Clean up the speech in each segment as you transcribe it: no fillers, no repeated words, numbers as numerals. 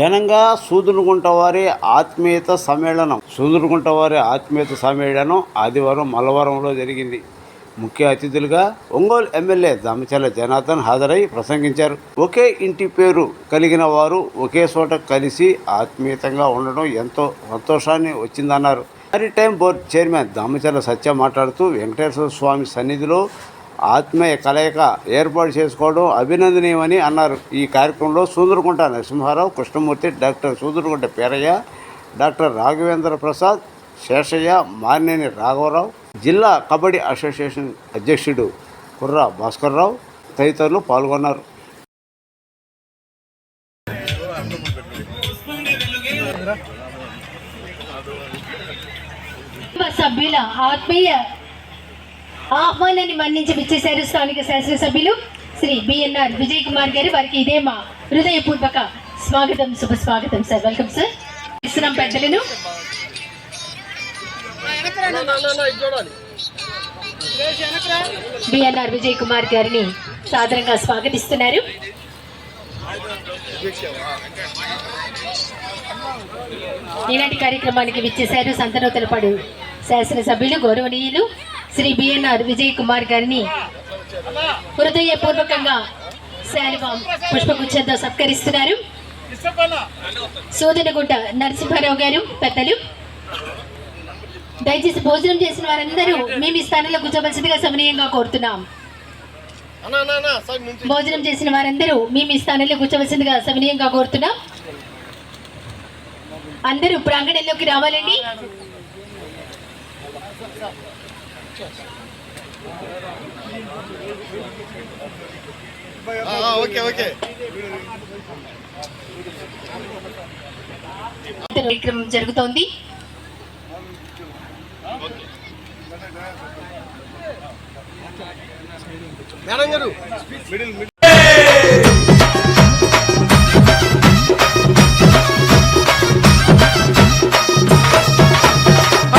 ఘనంగా సూదులుగుంట వారి ఆత్మీయత సమ్మేళనం ఆదివారం మల్లవరంలో జరిగింది. ముఖ్య అతిథులుగా ఒంగోలు ఎమ్మెల్యే దామచర్ల జనార్దన్ హాజరై ప్రసంగించారు. ఒకే ఇంటి పేరు కలిగిన వారు ఒకే చోట కలిసి ఆత్మీయతంగా ఉండడం ఎంతో సంతోషాన్ని వచ్చిందన్నారు. మారిటైమ్ బోర్డు చైర్మన్ దామచర్ల సత్య మాట్లాడుతూ వెంకటేశ్వర స్వామి సన్నిధిలో ఆత్మీయ కలయిక ఏర్పాటు చేసుకోవడం అభినందనీయమని అన్నారు. ఈ కార్యక్రమంలో సూదురుగుంట నరసింహారావు, కృష్ణమూర్తి, డాక్టర్ సూదురుగుంట పేరయ్య, డాక్టర్ రాఘవేంద్ర ప్రసాద్, శేషయ్య, మార్నేని రాఘవరావు, జిల్లా కబడ్డీ అసోసియేషన్ అధ్యక్షుడు కుర్రా భాస్కర్రావు తదితరులు పాల్గొన్నారు. సభ్యుల ఆత్మీయ ఆహ్వానాన్ని మన్నించి విచ్చేశారు స్థానిక శాసనసభ్యులు శ్రీ బిఎన్ఆర్ విజయ్ కుమార్ గారు. వారికి ఇదే మా హృదయపూర్వక స్వాగతం, శుభ స్వాగతం సార్. Welcome sir. ఇస్తున్నాం పెద్దలను. బిఎన్ఆర్ విజయ్ కుమార్ గారిని సాదరంగా స్వాగతిస్తున్నారు. ఈనాటి కార్యక్రమానికి విచ్చేశారు సంతనూతలపాడు శాసనసభ్యులు గౌరవనీయులు శ్రీ బిఎన్ఆర్ విజయ్ కుమార్ గారిని హృదయపూర్వకంగా శాలువా పుష్పగుచ్చంతో సత్కరిస్తున్నారు. సోదనగుంట నరసింహారావు గారు పెద్దలు. దయచేసి భోజనం చేసిన వారందరూ మేము ఈ స్థానంలో కూర్చోవలసిందిగా సమనీయంగా కోరుతున్నాం. భోజనం చేసిన వారందరూ మేము ఈ స్థానంలో కూర్చోవలసిందిగా సమనీయంగా కోరుతున్నాం. అందరూ ప్రాంగణంలోకి రావాలండి. కార్యక్రమం జరుగుతోంది.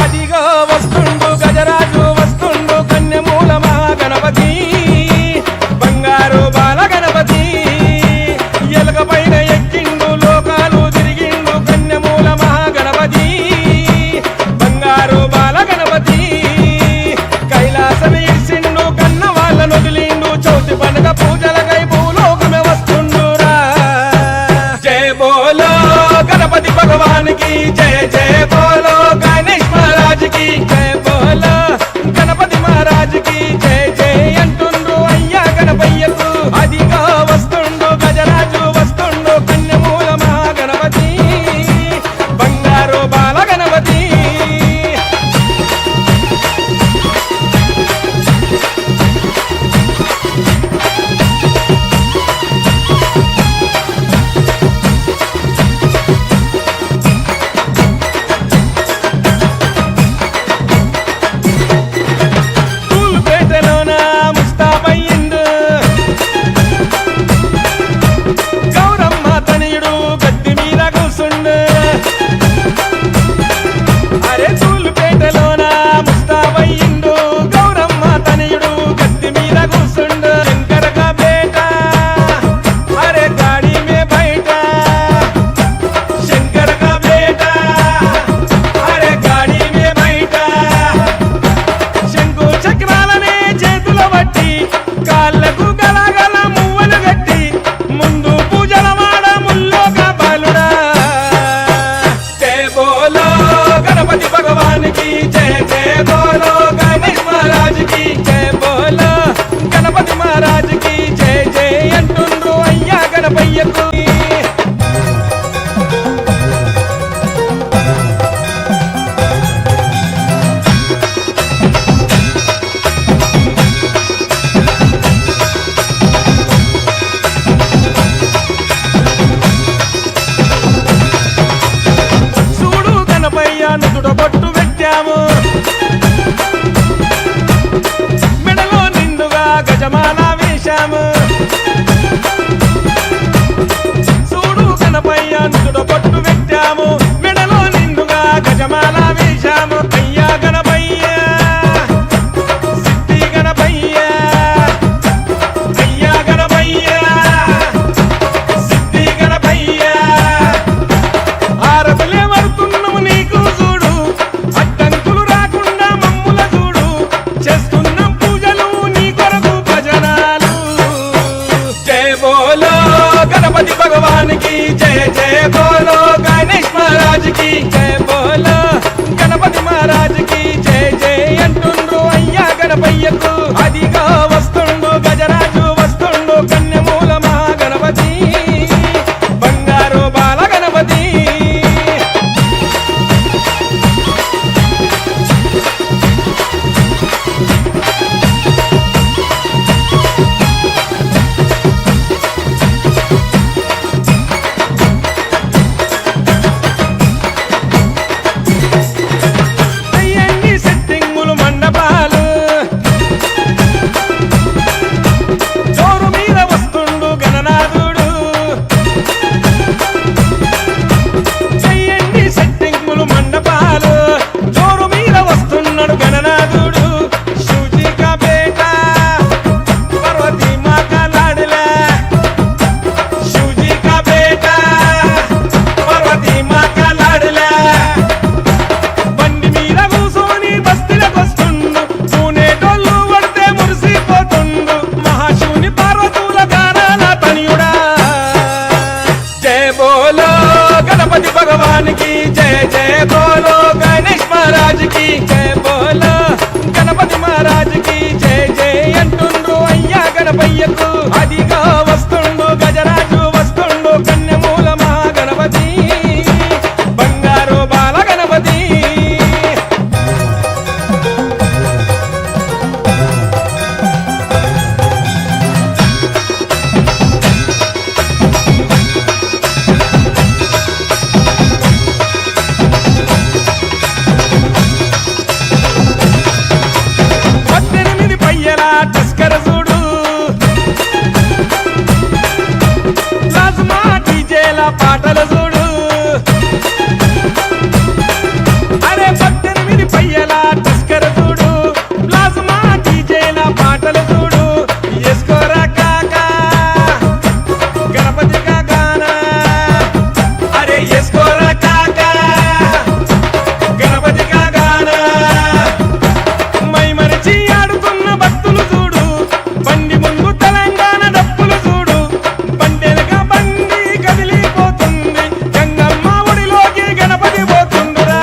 అదిగో వస్తుండు గజరాజు వస్తుండు కన్యమూల మహాగణపతి బంగారు బాల గణపతి ఎలుక పైన ఎక్కిండు లోకాలు తిరిగిండు కన్యమూల మహాగణపతి బంగారు బాల గణపతి కైలాసం ఇచ్చిండు కన్న వాళ్ళను వదిలిండు చౌతి పండుగ పూజలకై భూలోకమే వస్తుండురా. జయ బోలో గణపతి భగవానికి జయ జయ బోలో గణేష్ महाराज की जय बोलो गणपति महाराज की जय जय अंटुंडु अय्या गणपయ్యకు అదిగా వస్తుండు గజరాజు వస్తుండు కన్యమూల మహాగణపతి బంగారు బాల గణపతి. మెడలో నిండుగా గజమాల వేశాము చూడు గణపయ్య నుదుడు పట్టు పెట్టాము మెడలో నిండుగా గజమాల వేశాము. అయ్యా గణపయ్య సిద్ధి గణపయ్య అయ్యా గణపయ్య సిద్ధి గణపయ్య జయ జయ బోలో గణేష్ మహారాజ్ కి జయ బోలో గణపతి మహారాజ్ కి జయ జయ అంటుండ్రు అయ్యా గణపయ్యకు అదిగా వస్తుండు గజరాజు వస్తుండు కన్యమూల మహాగణపతి బంగారు బాల గణపతి టస్కర చూడు ప్లాజ్మా డీజేల పాటలు చూడు అరే 18 పయ్యల టస్కర చూడు ప్లాజ్మా డీజేల పాటలు చూడు ఎస్కోరా కాకా గణపతి కాకానా అరే ఎస్కోరా కాకా గణపతి కాకానా మై మరిచి ఆడుతున్న భక్తులు చూడు బండి ముందు తెలంగాణ డప్పులు చూడు బండెనక బండి కదిలిపోతుంది గంగమ్మ ఒడిలోకి గణపతి పోతుండురా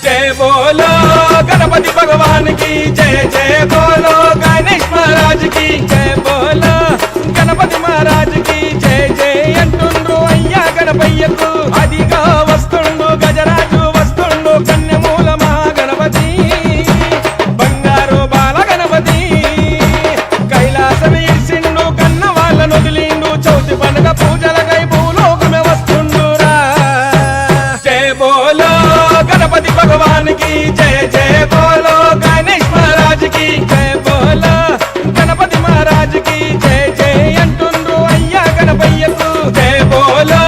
జయ బోలో గణపతి భగవాన్ కి జయ జయ బోలో గణేష్ మహారాజ్ కి జయ బోలో గణపతి మహారాజ్ కి జయ జయ అంటుండ్రు అయ్యా గణపయ్యకు అదిగా వస్తుండు గజరాజు వస్తుండు కన్యమూల మహాగణపతి బంగారు బాల గణపతి కైలాసం ఇర్సిండు కన్న వాళ్ళను వదిలిండు చౌతి పండుగ పూజలకై భూలోకమే వస్తుండురా జయ బోలో గణపతి భగవాన్ కి జయ జయ బోలో గణేష్ మహారాజ్ కి జయ బోలో గణపతి మహారాజ్ కి జయ జయ అంటుండ్రు అయ్యా గణపయ్యకు జయ బోలో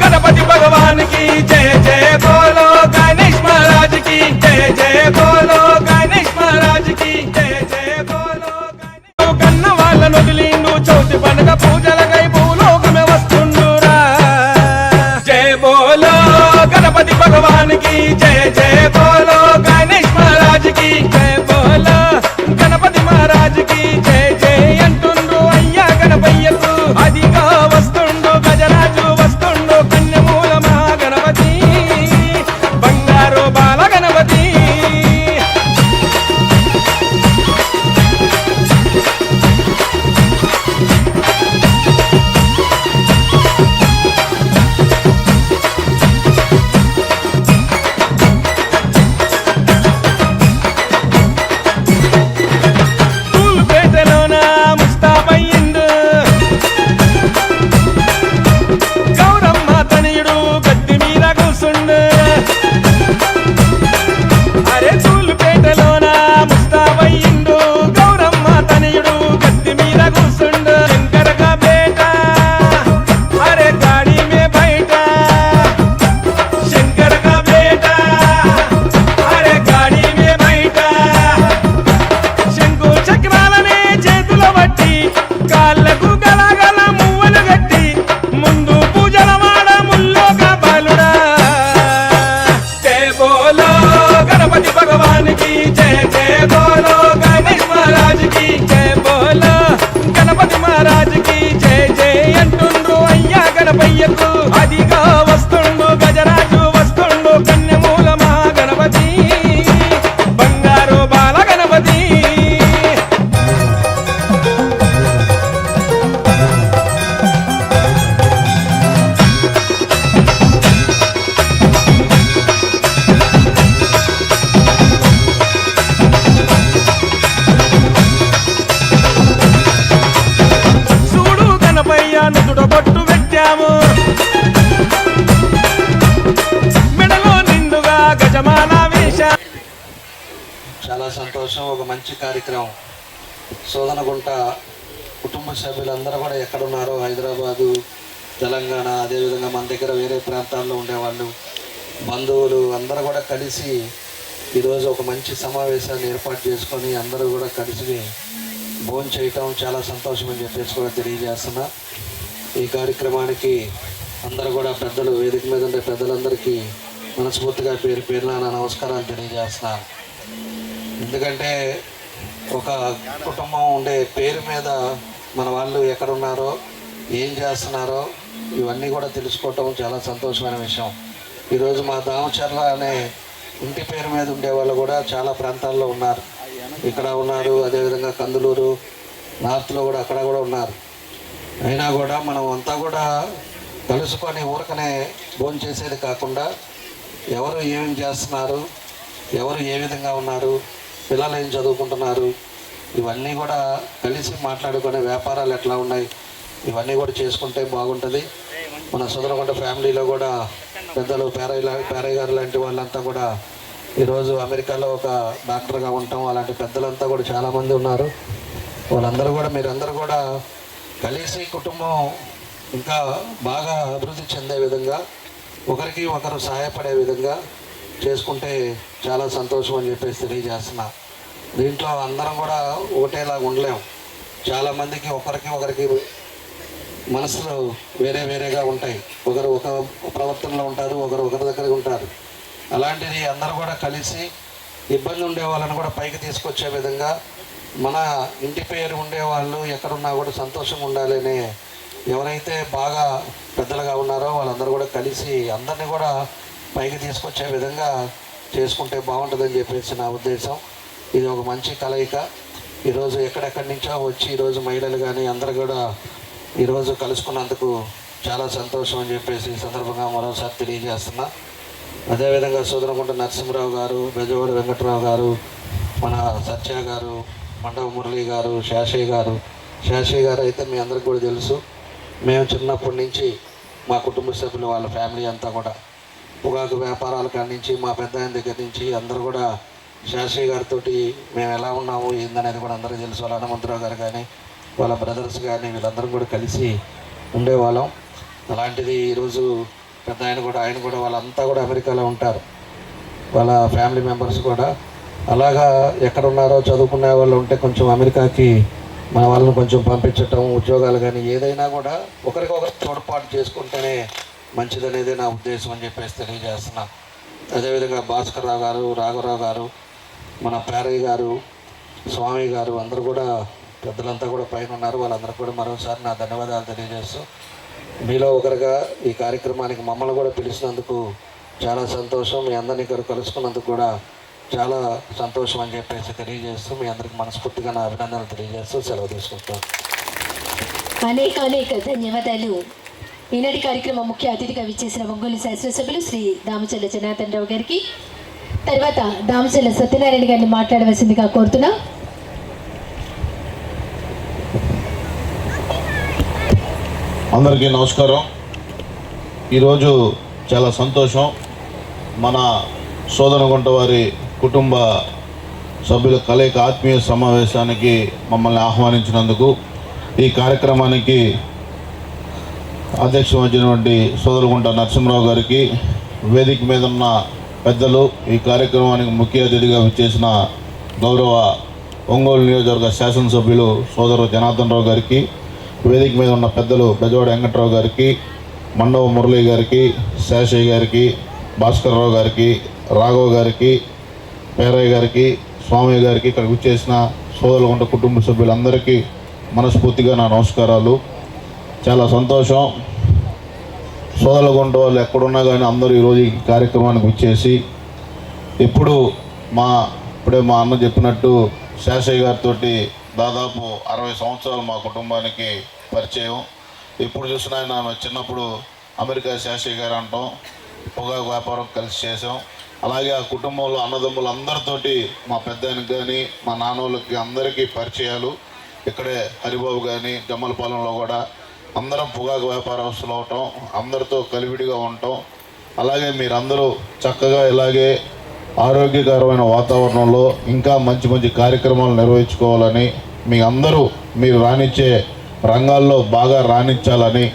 గణపతి భగవాన్ కి జయ జయ బోలో గణేష్ మహారాజ్ కి జయ జయ బోలో గణేష్ మహారాజ్ కి జయ జయ బోలో కన్న వాళ్ళను వదిలిండు చౌతి పండుగ పూజలకై భూలోకమే వస్తుండురా జయ బోలో గణపతి భగవాన్ కి జయ జయ బోలో గణేష్ మహారాజ్ కి జయ బోలో గణపతి మహారాజ్ కి జయ జయ అంటుండ్రు అయ్యా గణపయ్యకు అదిగా వస్తుండు గజరాజు వస్తుండు కన్యమూల మహాగణపతి బంగారు బాల గణపతి తూలుపేటలోన ముస్తాబయ్యిండు గౌరమ్మ తనయుడు గట్టి మీద కూసుండు అరే తూలుపేటలోన ముస్తాబయ్యిండు గౌరమ్మ తనయుడు గట్టి మీద కూసుండు శంకరక బేట అరే గాడి మే బయట శంకరక బేట అరే గాడి మే బయట శంకు చక్రాలనే చేతుల బట్టి కాళ్ళకు గలగల మువ్వలు గట్టి ముందు పూజల వాడ ముల్లోక బాలుడా జయ బోలో గణపతి భగవాన్ కి జయ జయ బోలో గణేష్ మహారాజ్ కి జయ బోలో గణపతి మహారాజ్ కి జయ జయ అంటుండ్రు అయ్యా గణపయ్యకు అదిగా వస్తుండు గజరాజు వస్తుండు కన్యమూల మహాగణపతి బంగారు బాల గణపతి చూడు గణపయ్య నుదుట బొట్టు పెట్టాము మెడలో నిండుగా గజమాల వేశా చాలా సంతోషం. ఒక మంచి కార్యక్రమం. శోధనగుంట కుటుంబ సభ్యులందరూ కూడా ఎక్కడున్నారో హైదరాబాదు, తెలంగాణ, అదేవిధంగా మన దగ్గర వేరే ప్రాంతాల్లో ఉండేవాళ్ళు, బంధువులు అందరూ కూడా కలిసి ఈరోజు ఒక మంచి సమావేశాన్ని ఏర్పాటు చేసుకొని అందరూ కూడా కలిసి భోజనం చేయటం చాలా సంతోషం అని చెప్పేసి కూడా తెలియజేస్తున్నా. ఈ కార్యక్రమానికి అందరూ కూడా పెద్దలు, వేదిక మీద ఉండే పెద్దలందరికీ మనస్ఫూర్తిగా పేరు పేరున నా నమస్కారాలు తెలియజేస్తున్నాను. ఎందుకంటే ఒక కుటుంబం ఉండే పేరు మీద మన వాళ్ళు ఎక్కడున్నారో, ఏం చేస్తున్నారో ఇవన్నీ కూడా తెలుసుకోవటం చాలా సంతోషమైన విషయం. ఈరోజు మా దామచర్ల అనే ఇంటి పేరు మీద ఉండేవాళ్ళు కూడా చాలా ప్రాంతాల్లో ఉన్నారు. ఇక్కడ ఉన్నారు, అదేవిధంగా కందులూరు నార్త్లో కూడా అక్కడ కూడా ఉన్నారు. అయినా కూడా మనం అంతా కూడా కలుసుకొని ఊరకనే భోజనం చేసేది కాకుండా ఎవరు ఏమేమి చేస్తున్నారు, ఎవరు ఏ విధంగా ఉన్నారు, పిల్లలు ఏం చదువుకుంటున్నారు, ఇవన్నీ కూడా కలిసి మాట్లాడుకునే వ్యాపారాలు ఎట్లా ఉన్నాయి, ఇవన్నీ కూడా చేసుకుంటే బాగుంటుంది. మన సుదరకొండ ఫ్యామిలీలో కూడా పెద్దలు పేరయ్య గారు లాంటి వాళ్ళంతా కూడా ఈరోజు అమెరికాలో ఒక డాక్టర్గా ఉంటాం. అలాంటి పెద్దలంతా కూడా చాలామంది ఉన్నారు. వాళ్ళందరూ కూడా మీరందరూ కూడా కలిసి కుటుంబం ఇంకా బాగా అభివృద్ధి చెందే విధంగా, ఒకరికి ఒకరు సహాయపడే విధంగా చేసుకుంటే చాలా సంతోషం అని చెప్పేసి తెలియజేస్తున్నా. దీంట్లో అందరం కూడా ఒకటేలాగా ఉండలేం. చాలామందికి ఒకరికి మనసులు వేరేగా ఉంటాయి. ఒకరు ఒక ప్రవర్తనలో ఉంటారు, ఒకరి దగ్గర ఉంటారు. అలాంటిది అందరూ కూడా కలిసి ఇబ్బంది ఉండే వాళ్ళని కూడా పైకి తీసుకొచ్చే విధంగా, మన ఇంటి పేరు ఉండేవాళ్ళు ఎక్కడున్నా కూడా సంతోషంగా ఉండాలని ఎవరైతే బాగా పెద్దలుగా ఉన్నారో వాళ్ళందరూ కూడా కలిసి అందరినీ కూడా పైకి తీసుకొచ్చే విధంగా చేసుకుంటే బాగుంటుందని చెప్పేసి నా ఉద్దేశం. ఇది ఒక మంచి కలయిక. ఈరోజు ఎక్కడెక్కడి నుంచో వచ్చి ఈరోజు మహిళలు కానీ అందరూ కూడా ఈరోజు కలుసుకున్నందుకు చాలా సంతోషం అని చెప్పేసి ఈ సందర్భంగా మరోసారి తెలియజేస్తున్నా. అదేవిధంగా సోదరకొండ నరసింహరావు గారు, బెజవాడ వెంకటరావు గారు, మన సత్య గారు, మండవ మురళి గారు, శాషయ్య గారు అయితే మీ అందరికి కూడా తెలుసు. మేము చిన్నప్పటి నుంచి మా కుటుంబ సభ్యులు వాళ్ళ ఫ్యామిలీ అంతా కూడా పొగాకు వ్యాపారాల కాడి నుంచి మా పెద్ద ఆయన దగ్గర నుంచి అందరూ కూడా శాషయ్య గారితో మేము ఎలా ఉన్నాము ఏందనేది కూడా అందరికీ తెలుసు. వాళ్ళ హనుమంతరావు గారు కానీ వాళ్ళ బ్రదర్స్ కానీ వీళ్ళందరూ కూడా కలిసి ఉండేవాళ్ళం. అలాంటిది ఈరోజు పెద్ద ఆయన కూడా వాళ్ళంతా కూడా అమెరికాలో ఉంటారు. వాళ్ళ ఫ్యామిలీ మెంబర్స్ కూడా అలాగా ఎక్కడున్నారో చదువుకునే వాళ్ళు ఉంటే కొంచెం అమెరికాకి మన వాళ్ళని కొంచెం పంపించటం, ఉద్యోగాలు కానీ ఏదైనా కూడా ఒకరికొకరు తోడ్పాటు చేసుకుంటేనే మంచిదనేది నా ఉద్దేశం అని చెప్పేసి తెలియజేస్తున్నా. అదేవిధంగా భాస్కర్ రావు గారు, రాఘవరావు గారు, మన పేరయ్య గారు, స్వామి గారు అందరూ కూడా పెద్దలంతా కూడా పైన ఉన్నారు. వాళ్ళందరూ కూడా మరోసారి నా ధన్యవాదాలు తెలియజేస్తూ, మీలో ఒకరుగా ఈ కార్యక్రమానికి మమ్మల్ని కూడా పిలిచినందుకు చాలా సంతోషం. మీ అందరినీ ఇక్కడ కలుసుకున్నందుకు కూడా చాలా సంతోషం అని చెప్పేసి తెలియజేస్తూ, మీ అందరికి మనస్ఫూర్తిగా నా అభినందనలు తెలియజేస్తూ సెలవు తీసుకుంటాం. అనేక ధన్యవాదాలు. ఈనాటి కార్యక్రమం ముఖ్య అతిథిగా విచ్చేసిన ఒంగోలు శాసనసభ్యులు శ్రీ దామచర్ల జనార్దన్ రావు గారికి, తర్వాత దామచర్ల సత్యనారాయణ గారిని మాట్లాడవలసిందిగా కోరుతున్నా. అందరికీ నమస్కారం. ఈరోజు చాలా సంతోషం. మన సోదరకొండ వారి కుటుంబ సభ్యుల కలయిక ఆత్మీయ సమావేశానికి మమ్మల్ని ఆహ్వానించినందుకు, ఈ కార్యక్రమానికి అధ్యక్షం వచ్చినటువంటి సోదరకొండ నరసింహరావు గారికి, వేదిక మీద ఉన్న పెద్దలు, ఈ కార్యక్రమానికి ముఖ్య అతిథిగా విచ్చేసిన గౌరవ ఒంగోలు నియోజకవర్గ శాసనసభ్యులు సోదరు జనార్దన్ రావు గారికి, వేదిక మీద ఉన్న పెద్దలు బెజవాడ వెంకటరావు గారికి, మండవ మురళి గారికి, శేషయ్య గారికి, భాస్కర్ రావు గారికి, రాఘవ్ గారికి, పేరయ్య గారికి, స్వామి గారికి, ఇక్కడ విచ్చేసిన సోదరకొండ కుటుంబ సభ్యులందరికీ మనస్ఫూర్తిగా నా నమస్కారాలు. చాలా సంతోషం. సోదరకొండ వాళ్ళు ఎక్కడున్నా కానీ అందరూ ఈరోజు ఈ కార్యక్రమానికి విచ్చేసి, ఇప్పుడే మా అన్న చెప్పినట్టు శేషయ్య గారితో దాదాపు 60 సంవత్సరాలు మా కుటుంబానికి పరిచయం. ఎప్పుడు చూసినా ఆయన చిన్నప్పుడు అమెరికా శేషయ్య గారు అంటాం, పొగాకు వ్యాపారం కలిసి చేసాం. అలాగే ఆ కుటుంబంలో అన్నదమ్ములు అందరితోటి, మా పెద్ద ఆయనకి కానీ మా నాన్నోళ్ళకి అందరికీ పరిచయాలు. ఇక్కడే హరిబాబు కానీ జమ్మలపాలెంలో కూడా అందరం పొగాకు వ్యాపారస్తులు అవటం, అందరితో కలివిడిగా ఉండటం. అలాగే మీరందరూ చక్కగా ఇలాగే ఆరోగ్యకరమైన వాతావరణంలో ఇంకా మంచి మంచి కార్యక్రమాలు నిర్వహించుకోవాలని, మీరు రాణించే రంగాల్లో బాగా రాణించాలని,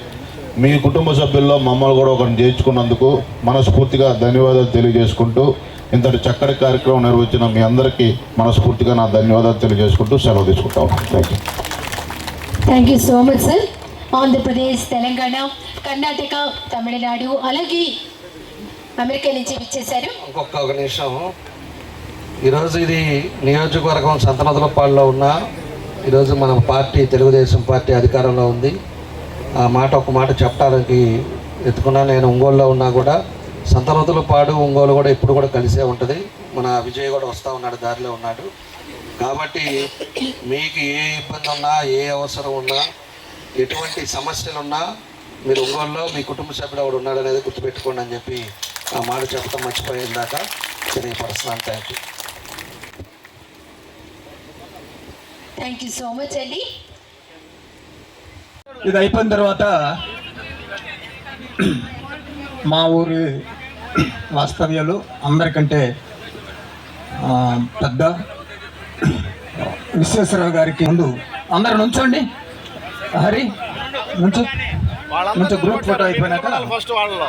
మీ కుటుంబ సభ్యుల్లో మమ్మల్ని కూడా ఒకరిని చేర్చుకున్నందుకు మనస్ఫూర్తిగా ధన్యవాదాలు తెలియజేసుకుంటూ, ఇంతటి చక్కటి కార్యక్రమం నిర్వహించిన మీ అందరికీ మనస్ఫూర్తిగా నా ధన్యవాదాలు తెలియజేసుకుంటూ సెలవు తీసుకుంటాం. Thank you so much sir. Andhra Pradesh, Telangana, Karnataka, Tamil Nadu, అలాగే అమెరికా నుంచి విచ్చేశారు. ఒక నిమిషం. ఈరోజు ఇది నియోజకవర్గం సంతనోతులపాడులో ఉన్న, ఈరోజు మన పార్టీ తెలుగుదేశం పార్టీ అధికారంలో ఉంది. ఒక మాట చెప్పడానికి ఎత్తుకున్నా. నేను ఒంగోలులో ఉన్నా కూడా సంతనూతలపాడు ఒంగోలు కూడా ఇప్పుడు కూడా కలిసే ఉంటుంది. మన విజయ్ కూడా వస్తూ ఉన్నాడు, దారిలో ఉన్నాడు. కాబట్టి మీకు ఏ ఇబ్బంది ఉన్నా, ఏ అవసరం ఉన్నా, ఎటువంటి సమస్యలు ఉన్నా మీరు ఒంగోలులో మీ కుటుంబ సభ్యుడు ఒకడు ఉన్నాడు అనేది గుర్తుపెట్టుకోండి అని చెప్పి ఆ మాట చెప్పడం మర్చిపోయిన దాకా తెలియపరుస్తున్నాను. థ్యాంక్ యూ సో మచ్ అండి. ఇది అయిపోయిన తర్వాత మా ఊరి వాస్తవ్యాలు అందరికంటే పెద్ద విశ్వేశ్వరరావు గారికి ముందు అందరు నుంచోండి. హరి నుంచో గ్రూప్ ఫోటో అయిపోయినాక ఫస్ట్ వాళ్ళలో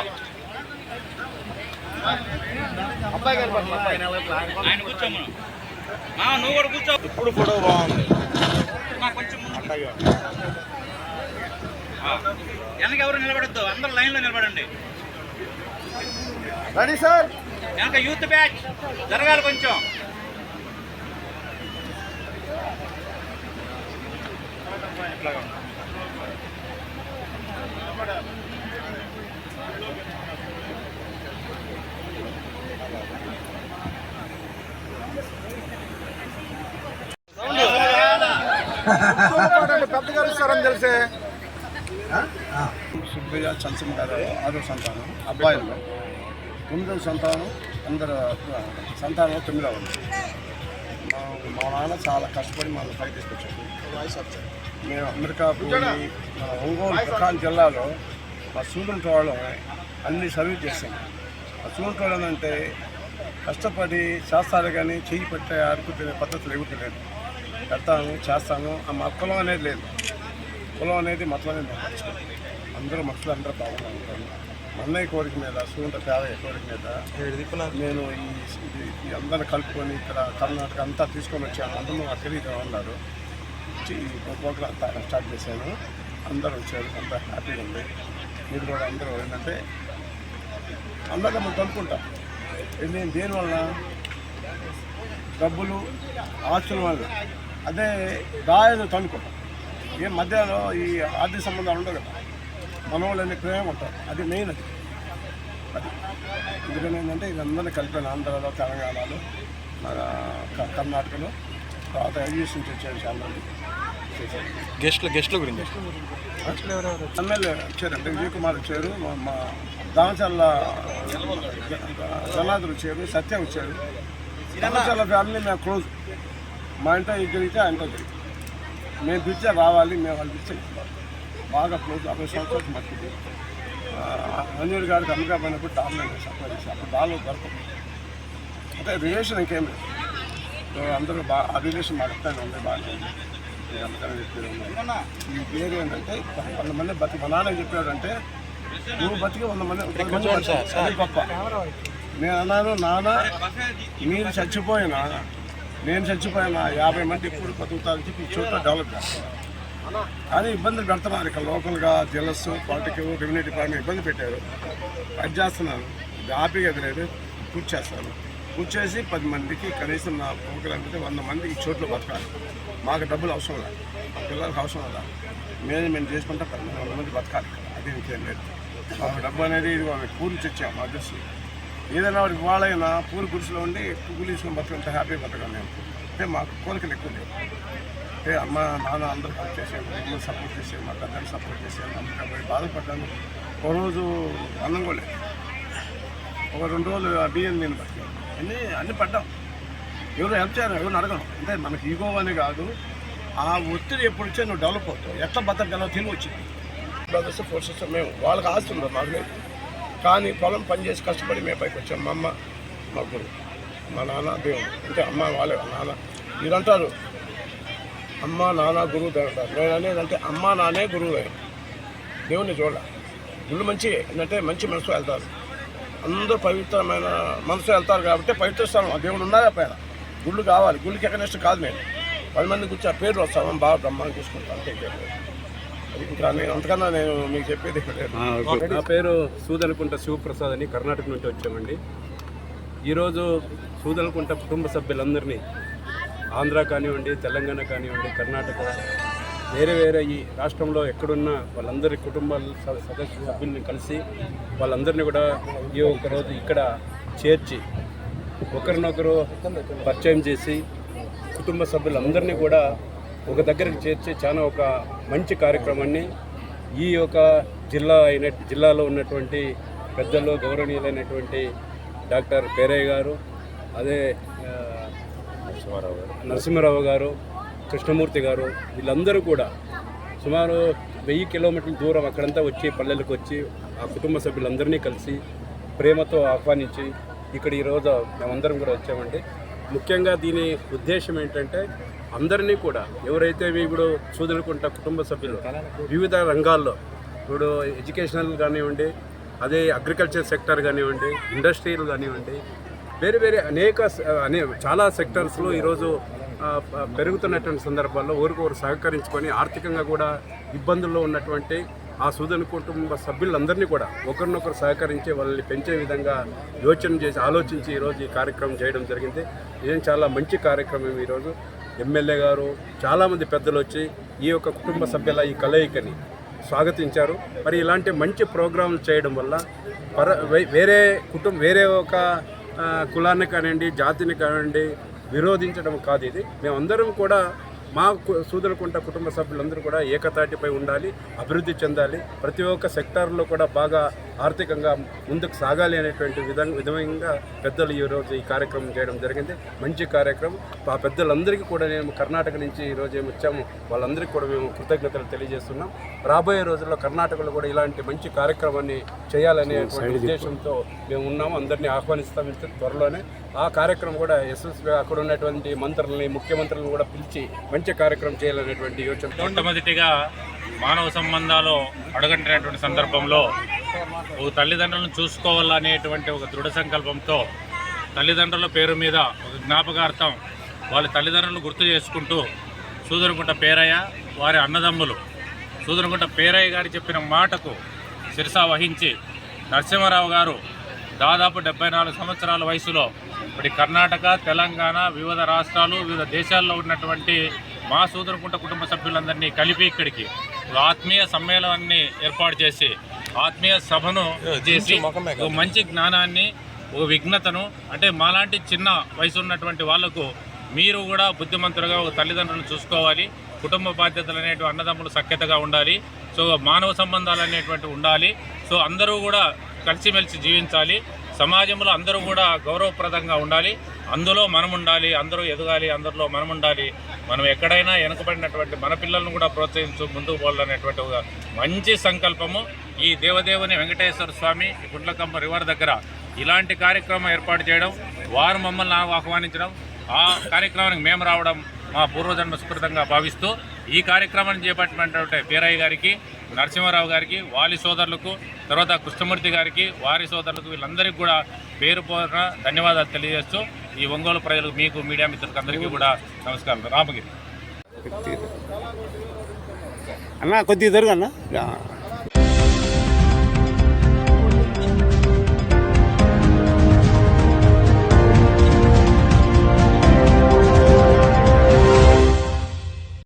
ఇప్పుడు ఫోటో బాగుంది. వెనక ఎవరు నిలబడద్దు, అందరూ లైన్లో నిలబడండి. Ready sir. వెనక యూత్ బ్యాచ్ జరగాలి కొంచెం. పెద్దగా ఇస్తారని తెలిసే సుబ్బయ్య చంచం గారు 6వ సంతానం అబ్బాయిలు, 9వ సంతానం, అందరు సంతానం 9వ. మా నాన్న చాలా కష్టపడి మనం పైకి తీసుకొచ్చాము. మేము అమెరికా పోయి మన ఒంగోలు ప్రకాశం జిల్లాలో మా స్టూడెంట్ వాళ్ళు అన్ని సర్వీస్ చేసాము. ఆ స్టూడెంట్ వాళ్ళు అంటే కష్టపడి చేస్తారు కానీ చెయ్యి పెట్టే అడుగుతున్న పద్ధతులు ఏమిటి లేదు. పెడతాను, చేస్తాను. మా కులం అనేది లేదు. కులం అనేది మొత్తం అనేది అందరూ మనుషులు అందరూ బాగున్నా ఉంటారు. అన్నయ్య కోరిక మీద, సూంట పేదయ్య కోరిక మీద నేను ఈ అందరిని కలుపుకొని ఇక్కడ కర్ణాటక అంతా తీసుకొని వచ్చాను. అందరూ నాకు తెలియదు అన్నారు. ఈ ప్రోగ్రాం అంతా స్టార్ట్ చేశాను. అందరూ వచ్చారు, అంతా హ్యాపీగా ఉంది. మీరు కూడా అందరూ ఏంటంటే అందరికీ మనం కలుపుకుంటాం. నేను దేనివల్ల డబ్బులు ఆస్తుల వల్ల అదే దాయను తనుకుంటాం. ఏం మధ్యలో ఈ ఆర్థిక సంబంధాలు ఉండవు కదా, మన వాళ్ళు అనే ప్రేమ ఉంటారు. అది మెయిన్. అది ఎందుకని ఏంటంటే ఇది అందరినీ కలిపాను. ఆంధ్రాలో, తెలంగాణలో, మన కర్ణాటకలో, తర్వాత ఎడ్యుకేషన్ వచ్చారు చాలా మంది. గెస్ట్ల గురించి ఎమ్మెల్యే వచ్చారంటే విజయ్ కుమార్ వచ్చారు, మా దామచల్ల జనార్దన్ వచ్చారు, సత్య వచ్చారు. దామచల్ల ఫ్యామిలీ మేము క్లోజ్. మా ఇంట్లో ఇది జరిగితే ఆయనతో జరిగింది. మేము పిలిచే రావాలి, మేము వాళ్ళు పిలిచే బాగా క్లోజ్. 50 సంవత్సరాలు మట్టింది. అనిల్ గారికి అమెరికా పోయినప్పుడు డాక్యుమెంట్ సప్లై చేసి అప్పుడు బాగా దొరకదు. అంటే రిలేషన్ ఇంకేం లేదు. అందరూ బాగా ఆ రిలేషన్ మాట్లాడుతూనే ఉంది. బాగా ఈ పేరు ఏంటంటే 100 మంది బతికి మా నాన్న చెప్పాడంటే నువ్వు బతికి 100 మంది అది గొప్ప. నేను అన్నాను, నాన్న మీరు చచ్చిపోయినా నేను చచ్చిపోయినా 50 మంది ఎప్పుడు బతుకుతారని చెప్పి ఈ చోట్ల డెవలప్ చేస్తాను. కానీ ఇబ్బందులు పెడుతున్నారు. ఇక్కడ లోకల్గా జెలస్, పాలిటికల్, రెవెన్యూ డిపార్ట్మెంట్ ఇబ్బంది పెట్టారు. అది చేస్తున్నాను. హ్యాపీగా లేదు. పూర్తి చేస్తాను. పూర్తి చేసి 10 మందికి కనీసం నా ప్రోగ్రామ్ అంటే 100 మందికి ఈ చోట్ల బతకాలి. మాకు డబ్బులు అవసరం లేదు, మా పిల్లలకు అవసరం లేదా, మేనేజ్మెంట్ చేసుకుంటే 100 మంది బతకాలి. అది ఇంకేం లేదు. మాకు డబ్బు అనేది ఇది పూర్తి తెచ్చాము. మా దృష్టి ఏదైనా వాడికి వాళ్ళైనా పూరి గుడిసెలో ఉండి పువ్వులు తీసుకొని బతకంటే హ్యాపీ బతకాలి. మేము అంటే మాకు కోరికలు ఎక్కువ లేవు. అంటే అమ్మ నాన్న అందరూ హెల్ప్ చేసాను, మమ్మల్ని సపోర్ట్ చేసాను, మా పెద్దలు సపోర్ట్ చేశాను. అమెరికా పోయి బాధపడ్డాను. ఒక రోజు అన్నం కూడా లేదు. ఒక 2 రోజులు ఆ బియ్యం నేను బతికాను. అన్నీ పడ్డాం. ఎవరు హెల్ప్ చేయాలి, ఎవరిని అడగను. అంటే మనకి ఈగో అని కాదు. ఆ ఒత్తిడి ఎప్పుడు వచ్చే నువ్వు డెవలప్ అవుతావు. ఎట్లా బతకగలవు తెలివి వచ్చింది. బ్రదర్స్ ఫోర్సెస్ మేము వాళ్ళకి ఆస్తుందో మాకు లేదు. కానీ పొలం పనిచేసి కష్టపడి మేము పైకి వచ్చాం. మా అమ్మ, మా గురువు, మా నాన్న దేవుడు. అంటే అమ్మ వాళ్ళే, నాన్న మీరు అంటారు అమ్మ నాన్న గురువు అంటారు. నేను అనేది అంటే అమ్మ నాన్నే గురువు అయ్యి దేవుడిని చూడాలి. గుళ్ళు మంచి ఏంటంటే మంచి మనసు వెళ్తారు. అందరూ పవిత్రమైన మనసు వెళ్తారు కాబట్టి పవిత్ర స్థానం దేవుడు ఉన్నారా పైన. గుళ్ళు కావాలి. గుళ్ళకి ఎక్కడ ఇష్టం కాదు. నేను 10 మంది కూర్చో ఆ పేరు వస్తాను, బాగా బ్రహ్మాండం చూసుకుంటాను. అంతే ఇంకా నేను అంతకన్నా నేను మీకు చెప్పేది లేదు. నా పేరు సూదలకుంట శివప్రసాద్ అని కర్ణాటక నుంచి వచ్చామండి. ఈరోజు సూదలకుంట కుటుంబ సభ్యులందరినీ ఆంధ్ర కానివ్వండి, తెలంగాణ కానివ్వండి, కర్ణాటక వేరే వేరే ఈ రాష్ట్రంలో ఎక్కడున్న వాళ్ళందరి కుటుంబాల సదస్య సభ్యుల్ని కలిసి వాళ్ళందరినీ కూడా ఈ ఒక రోజు ఇక్కడ చేర్చి ఒకరినొకరు పరిచయం చేసి కుటుంబ సభ్యులందరినీ కూడా ఒక దగ్గరికి చేర్చి చాలా ఒక మంచి కార్యక్రమాన్ని ఈ యొక్క జిల్లాలో ఉన్నటువంటి పెద్దలు గౌరవనీయులైనటువంటి డాక్టర్ పేరయ్య గారు, అదే నరసింహారావు గారు, కృష్ణమూర్తి గారు, వీళ్ళందరూ కూడా సుమారు 1000 కిలోమీటర్ల దూరం అక్కడంతా వచ్చి పల్లెలకు వచ్చి ఆ కుటుంబ సభ్యులందరినీ కలిసి ప్రేమతో ఆహ్వానించి ఇక్కడ ఈరోజు మేమందరం కూడా వచ్చామండి. ముఖ్యంగా దీని ఉద్దేశం ఏంటంటే అందరినీ కూడా ఎవరైతే ఇప్పుడు సూదరుకుంట కుటుంబ సభ్యులు వివిధ రంగాల్లో ఇప్పుడు ఎడ్యుకేషనల్ కానివ్వండి, అదే అగ్రికల్చర్ సెక్టర్ కానివ్వండి, ఇండస్ట్రియల్ కానివ్వండి, వేరే వేరే చాలా సెక్టర్స్లో ఈరోజు పెరుగుతున్నటువంటి సందర్భాల్లో ఊరికొరు సహకరించుకొని ఆర్థికంగా కూడా ఇబ్బందుల్లో ఉన్నటువంటి ఆ సూదన కుటుంబ సభ్యులందరినీ కూడా ఒకరినొకరు సహకరించి వాళ్ళని పెంచే విధంగా ఆలోచించి ఈరోజు ఈ కార్యక్రమం చేయడం జరిగింది. ఇదేం చాలా మంచి కార్యక్రమం. ఈరోజు ఎమ్మెల్యే గారు చాలామంది పెద్దలు వచ్చి ఈ యొక్క కుటుంబ సభ్యుల ఈ కలయికని స్వాగతించారు. మరి ఇలాంటి మంచి ప్రోగ్రాంలు చేయడం వల్ల వేరే ఒక కులాన్ని కానివ్వండి, జాతిని కానివ్వండి విరోధించడం కాదు. ఇది మేమందరం కూడా మా సూదరకుంట కుటుంబ సభ్యులందరూ కూడా ఏకతాటిపై ఉండాలి, అభివృద్ధి చెందాలి, ప్రతి ఒక్క సెక్టార్లో కూడా బాగా ఆర్థికంగా ముందుకు సాగాలి అనేటువంటి విధంగా పెద్దలు ఈరోజు ఈ కార్యక్రమం చేయడం జరిగింది. మంచి కార్యక్రమం. ఆ పెద్దలందరికీ కూడా మేము కర్ణాటక నుంచి ఈరోజు ఏమి వచ్చాము వాళ్ళందరికీ కూడా మేము కృతజ్ఞతలు తెలియజేస్తున్నాం. రాబోయే రోజుల్లో కర్ణాటకలో కూడా ఇలాంటి మంచి కార్యక్రమాన్ని చేయాలనేటువంటి ఉద్దేశంతో మేము ఉన్నాము. అందరినీ ఆహ్వానిస్తాం త్వరలోనే. ఆ కార్యక్రమం కూడా యశస్విగా అక్కడ ఉన్నటువంటి మంత్రులని, ముఖ్యమంత్రులను కూడా పిలిచి మంచి కార్యక్రమం చేయాలనేటువంటి యోచన. మొట్టమొదటిగా మానవ సంబంధాలు అడుగంటినటువంటి సందర్భంలో ఒక తల్లిదండ్రులను చూసుకోవాలనేటువంటి ఒక దృఢ సంకల్పంతో తల్లిదండ్రుల పేరు మీద ఒక జ్ఞాపకార్థం వాళ్ళ తల్లిదండ్రులను గుర్తు చేసుకుంటూ సూదరకుంట పేరయ్య వారి అన్నదమ్ములు సూదరకుంట పేరయ్య గారు చెప్పిన మాటకు శిరసా వహించి నరసింహారావు గారు దాదాపు 74 సంవత్సరాల వయసులో ఇప్పుడు కర్ణాటక, తెలంగాణ, వివిధ రాష్ట్రాలు, వివిధ దేశాల్లో ఉన్నటువంటి మా సూదరకుంట కుటుంబ సభ్యులందరినీ కలిపి ఇక్కడికి ఆత్మీయ సమ్మేళనాన్ని ఏర్పాటు చేసి ఆత్మీయ సభను చేసి ఒక మంచి జ్ఞానాన్ని, ఒక విఘ్నతను, అంటే మాలాంటి చిన్న వయసు ఉన్నటువంటి వాళ్లకు మీరు కూడా బుద్ధిమంతులుగా ఒక తల్లిదండ్రులను చూసుకోవాలి, కుటుంబ బాధ్యతలు అనేటువంటి అన్నదమ్ములు సఖ్యతగా ఉండాలి, సో మానవ సంబంధాలు అనేటువంటి ఉండాలి, సో అందరూ కూడా కలిసిమెలిసి జీవించాలి, సమాజంలో అందరూ కూడా గౌరవప్రదంగా ఉండాలి, అందులో మనం ఉండాలి, అందరూ ఎదగాలి, అందరిలో మనం ఉండాలి, మనం ఎక్కడైనా వెనుకబడినటువంటి మన పిల్లలను కూడా ప్రోత్సహించు ముందుకు పోవాలనేటువంటి ఒక మంచి సంకల్పము. ఈ దేవదేవుని వెంకటేశ్వర స్వామి గుండ్లకమ్మ రివర్ దగ్గర ఇలాంటి కార్యక్రమం ఏర్పాటు చేయడం, వారు మమ్మల్ని ఆహ్వానించడం, ఆ కార్యక్రమానికి మేము రావడం మా పూర్వజన్మ సుకృతంగా భావిస్తూ ఈ కార్యక్రమాన్ని చేపట్టినటువంటి పేరయ్య గారికి, నరసింహారావు గారికి, వారి సోదరులకు, తర్వాత కృష్ణమూర్తి గారికి, వారి సోదరులకు, వీళ్ళందరికీ కూడా పేరు పోన ధన్యవాదాలు తెలియజేస్తూ ఈ ఒంగోలు ప్రజలకు, మీకు మీడియా మిత్రులకు అందరికీ కూడా నమస్కారం. రామగిరి అన్న కొద్దిగా జరుగు అన్న.